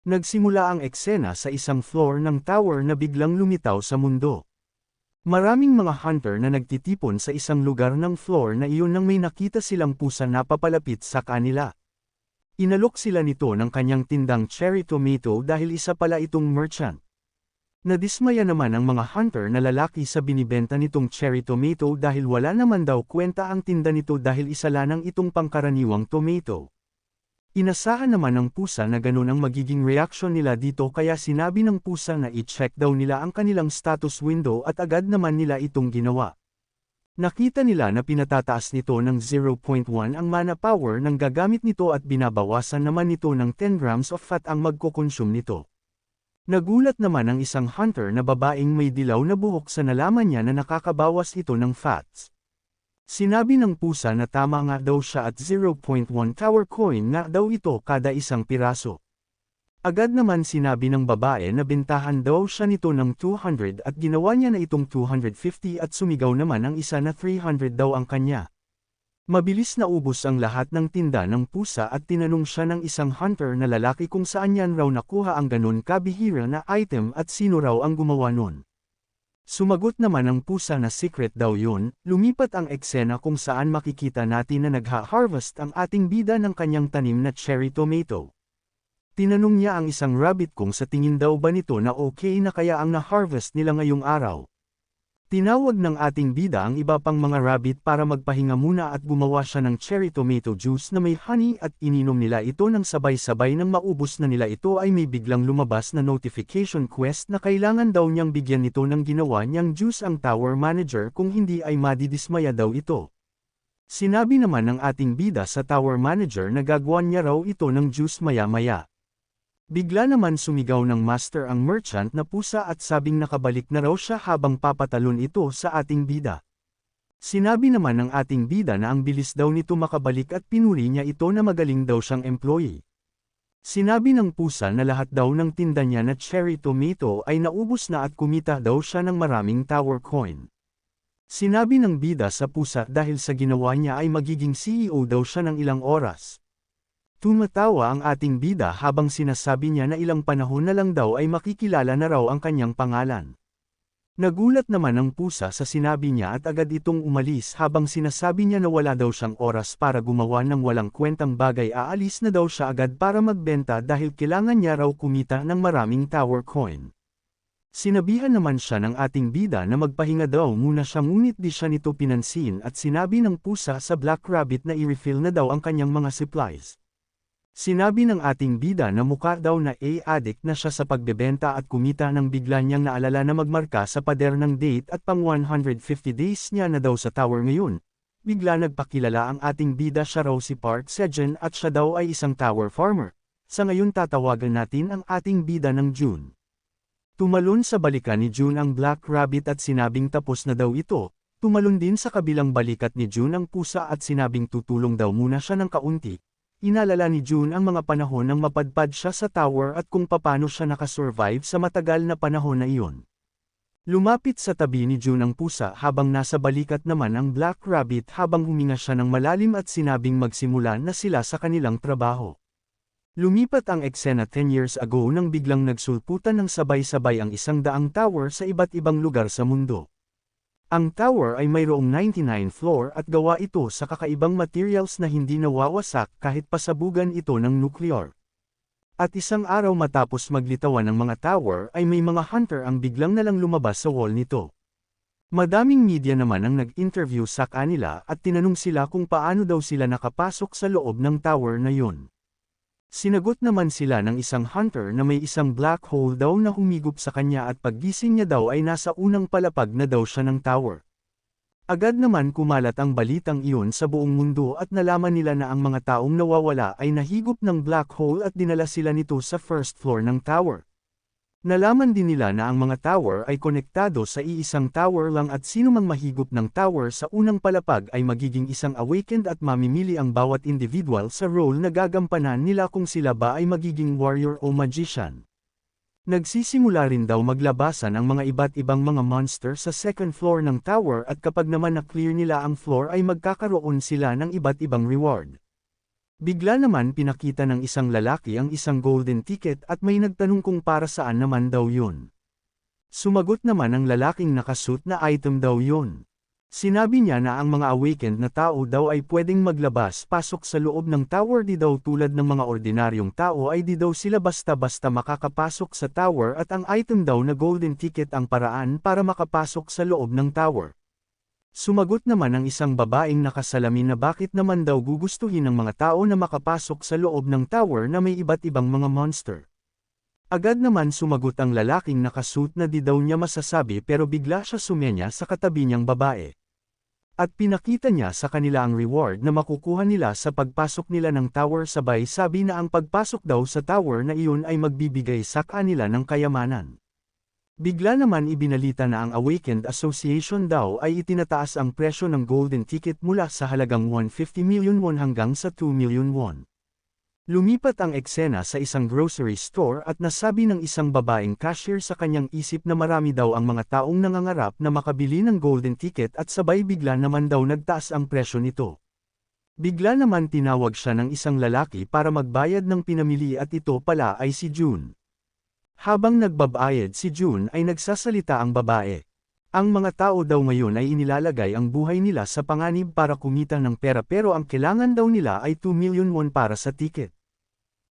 Nagsimula ang eksena sa isang floor ng tower na biglang lumitaw sa mundo. Maraming mga hunter na nagtitipon sa isang lugar ng floor na iyon nang may nakita silang pusa na papalapit sa kanila. Inalok sila nito ng kanyang tindang cherry tomato dahil isa pala itong merchant. Nadismaya naman ang mga hunter na lalaki sa binibenta nitong cherry tomato dahil wala naman daw kwenta ang tinda nito dahil isa lang itong pangkaraniwang tomato. Inasahan naman ng pusa na ganun ang magiging reaksyon nila dito kaya sinabi ng pusa na i-check daw nila ang kanilang status window at agad naman nila itong ginawa. Nakita nila na pinatataas nito ng 0.1 ang mana power ng gagamit nito at binabawasan naman nito ng 10 grams of fat ang magkokonsume nito. Nagulat naman ang isang hunter na babaeng may dilaw na buhok sa nalaman niya na nakakabawas ito ng fats. Sinabi ng pusa na tama nga daw siya at 0.1 tower coin nga daw ito kada isang piraso. Agad naman sinabi ng babae na bentahan daw siya nito ng 200 at ginawa niya na itong 250 at sumigaw naman ang isa na 300 daw ang kanya. Mabilis na ubos ang lahat ng tinda ng pusa at tinanong siya ng isang hunter na lalaki kung saan niyan raw nakuha ang ganun kabihira na item at sino raw ang gumawa nun. Sumagot naman ang pusa na secret daw yun. Lumipat ang eksena kung saan makikita natin na nagha-harvest ang ating bida ng kanyang tanim na cherry tomato. Tinanong niya ang isang rabbit kung sa tingin daw ba nito na okay na kaya ang na-harvest nila ngayong araw. Tinawag ng ating bida ang iba pang mga rabbit para magpahinga muna at gumawa siya ng cherry tomato juice na may honey at ininom nila ito ng sabay-sabay nang maubos na nila ito ay may biglang lumabas na notification quest na kailangan daw niyang bigyan nito ng ginawa niyang juice ang tower manager kung hindi ay madidismaya daw ito. Sinabi naman ng ating bida sa tower manager na gagawan niya raw ito ng juice maya-maya. Bigla naman sumigaw ng master ang merchant na pusa at sabing nakabalik na raw siya habang papatalon ito sa ating bida. Sinabi naman ng ating bida na ang bilis daw nito makabalik at pinuri niya ito na magaling daw siyang employee. Sinabi ng pusa na lahat daw ng tinda niya na cherry tomato ay naubos na at kumita daw siya ng maraming tower coin. Sinabi ng bida sa pusa dahil sa ginawa niya ay magiging CEO daw siya ng ilang oras. Tumatawa ang ating bida habang sinasabi niya na ilang panahon na lang daw ay makikilala na raw ang kanyang pangalan. Nagulat naman ang pusa sa sinabi niya at agad itong umalis habang sinasabi niya na wala daw siyang oras para gumawa ng walang kwentang bagay aalis na daw siya agad para magbenta dahil kailangan niya raw kumita ng maraming tower coin. Sinabihan naman siya ng ating bida na magpahinga daw muna siya ngunit di siya nito pinansin at sinabi ng pusa sa Black Rabbit na i-refill na daw ang kanyang mga supplies. Sinabi ng ating bida na mukha daw na addict na siya sa pagbebenta at kumita nang bigla niyang naalala na magmarka sa pader ng date at pang 150 days niya na daw sa tower ngayon. Bigla nagpakilala ang ating bida siya raw si Park Sejun at siya daw ay isang tower farmer. Sa ngayon tatawagan natin ang ating bida ng June. Tumalon sa balikan ni June ang Black Rabbit at sinabing tapos na daw ito. Tumalon din sa kabilang balikat ni June ang pusa at sinabing tutulong daw muna siya ng kaunti. Inalala ni June ang mga panahon nang mapadpad siya sa tower at kung papaano siya nakasurvive sa matagal na panahon na iyon. Lumapit sa tabi ni June ang pusa habang nasa balikat naman ang Black Rabbit habang huminga siya ng malalim at sinabing magsimula na sila sa kanilang trabaho. Lumipat ang eksena 10 years ago nang biglang nagsulputan ng sabay-sabay ang 100 tower sa iba't ibang lugar sa mundo. Ang tower ay mayroong 99 floor at gawa ito sa kakaibang materials na hindi nawawasak kahit pasabugan ito ng nuclear. At isang araw matapos maglitawan ng mga tower ay may mga hunter ang biglang nalang lumabas sa wall nito. Madaming media naman ang nag-interview sa kanila at tinanong sila kung paano daw sila nakapasok sa loob ng tower na yun. Sinagot naman sila ng isang hunter na may isang black hole daw na humigop sa kanya at paggising niya daw ay nasa unang palapag na daw siya ng tower. Agad naman kumalat ang balitang iyon sa buong mundo at nalaman nila na ang mga taong nawawala ay nahigop ng black hole at dinala sila nito sa first floor ng tower. Nalaman din nila na ang mga tower ay konektado sa iisang tower lang at sino mang mahigop ng tower sa unang palapag ay magiging isang awakened at mamimili ang bawat individual sa role na gagampanan nila kung sila ba ay magiging warrior o magician. Nagsisimula rin daw maglabasan ang mga iba't ibang mga monster sa second floor ng tower at kapag naman na-clear nila ang floor ay magkakaroon sila ng iba't ibang reward. Bigla naman pinakita ng isang lalaki ang isang golden ticket at may nagtanong kung para saan naman daw yun. Sumagot naman ang lalaking nakasuit na item daw yun. Sinabi niya na ang mga awakened na tao daw ay pwedeng maglabas-pasok sa loob ng tower, di daw tulad ng mga ordinaryong tao ay di daw sila basta-basta makakapasok sa tower at ang item daw na golden ticket ang paraan para makapasok sa loob ng tower. Sumagot naman ang isang babaeng nakasalamin na bakit naman daw gugustuhin ng mga tao na makapasok sa loob ng tower na may iba't ibang mga monster. Agad naman sumagot ang lalaking nakasuit na di daw niya masasabi pero bigla siya sumenya sa katabi niyang babae. At pinakita niya sa kanila ang reward na makukuha nila sa pagpasok nila ng tower, sabay sabi na ang pagpasok daw sa tower na iyon ay magbibigay sa kanila ng kayamanan. Bigla naman ibinalita na ang Awakened Association daw ay itinataas ang presyo ng golden ticket mula sa halagang 150 million won hanggang sa 2 million won. Lumipat ang eksena sa isang grocery store at nasabi ng isang babaeng cashier sa kanyang isip na marami daw ang mga taong nangangarap na makabili ng golden ticket at sabay bigla naman daw nagtaas ang presyo nito. Bigla naman tinawag siya ng isang lalaki para magbayad ng pinamili at ito pala ay si June. Habang nagbabayad si June ay nagsasalita ang babae. Ang mga tao daw ngayon ay inilalagay ang buhay nila sa panganib para kumita ng pera pero ang kailangan daw nila ay 2 million won para sa ticket.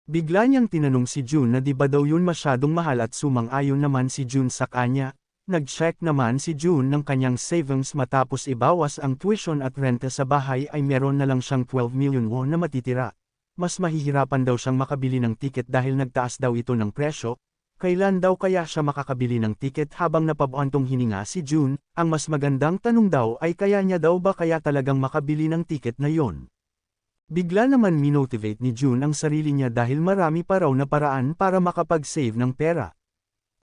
Bigla niyang tinanong si June na di ba daw yun masyadong mahal at sumang-ayon naman si June sa kanya. Nag-check naman si June ng kanyang savings matapos ibawas ang tuition at renta sa bahay ay meron na lang siyang 12 million won na matitira. Mas mahihirapan daw siyang makabili ng ticket dahil nagtaas daw ito ng presyo. Kailan daw kaya siya makakabili ng ticket? Habang napabuantong hininga si June, ang mas magandang tanong daw ay kaya niya daw ba kaya talagang makabili ng ticket na yon? Bigla naman minotivate ni June ang sarili niya dahil marami pa raw na paraan para makapag-save ng pera.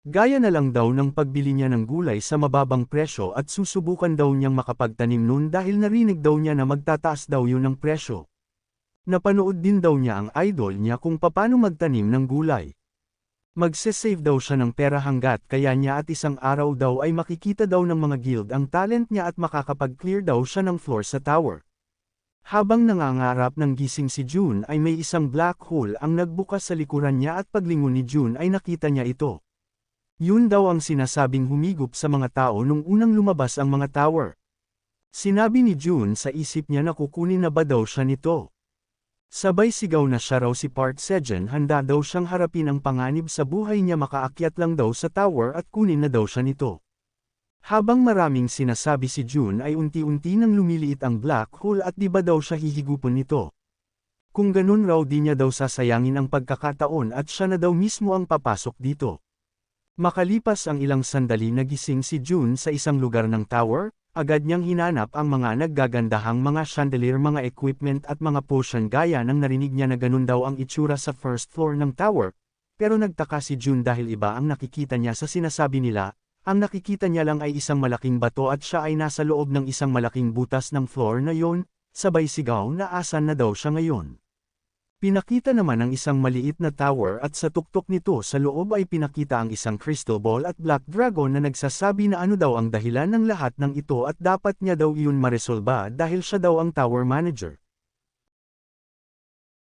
Gaya na lang daw ng pagbili niya ng gulay sa mababang presyo at susubukan daw niyang makapagtanim nun dahil narinig daw niya na magtataas daw yun ng presyo. Napanood din daw niya ang idol niya kung paano magtanim ng gulay. Magse-save daw siya ng pera hanggat kaya niya at isang araw daw ay makikita daw ng mga guild ang talent niya at makakapag-clear daw siya ng floor sa tower. Habang nangangarap ng gising si June ay may isang black hole ang nagbukas sa likuran niya at paglingon ni June ay nakita niya ito. Yun daw ang sinasabing humigop sa mga tao nung unang lumabas ang mga tower. Sinabi ni June sa isip niya na kukunin na ba daw siya nito. Sabay sigaw na siya raw si Park Sejun, handa daw siyang harapin ang panganib sa buhay niya, makaakyat lang daw sa tower at kunin na daw siya nito. Habang maraming sinasabi si June ay unti-unti nang lumiliit ang black hole at di ba daw siya hihigupon nito. Kung ganun raw di niya daw sasayangin ang pagkakataon at siya na daw mismo ang papasok dito. Makalipas ang ilang sandali nagising si June sa isang lugar ng tower, agad niyang hinanap ang mga naggagandahang mga chandelier, mga equipment at mga potion gaya ng narinig niya na ganun daw ang itsura sa first floor ng tower. Pero nagtaka si June dahil iba ang nakikita niya sa sinasabi nila. Ang nakikita niya lang ay isang malaking bato at siya ay nasa loob ng isang malaking butas ng floor na yon, sabay sigaw na asan na daw siya ngayon. Pinakita naman ang isang maliit na tower at sa tuktok nito sa loob ay pinakita ang isang crystal ball at black dragon na nagsasabi na ano daw ang dahilan ng lahat ng ito at dapat niya daw iyon maresolba dahil siya daw ang tower manager.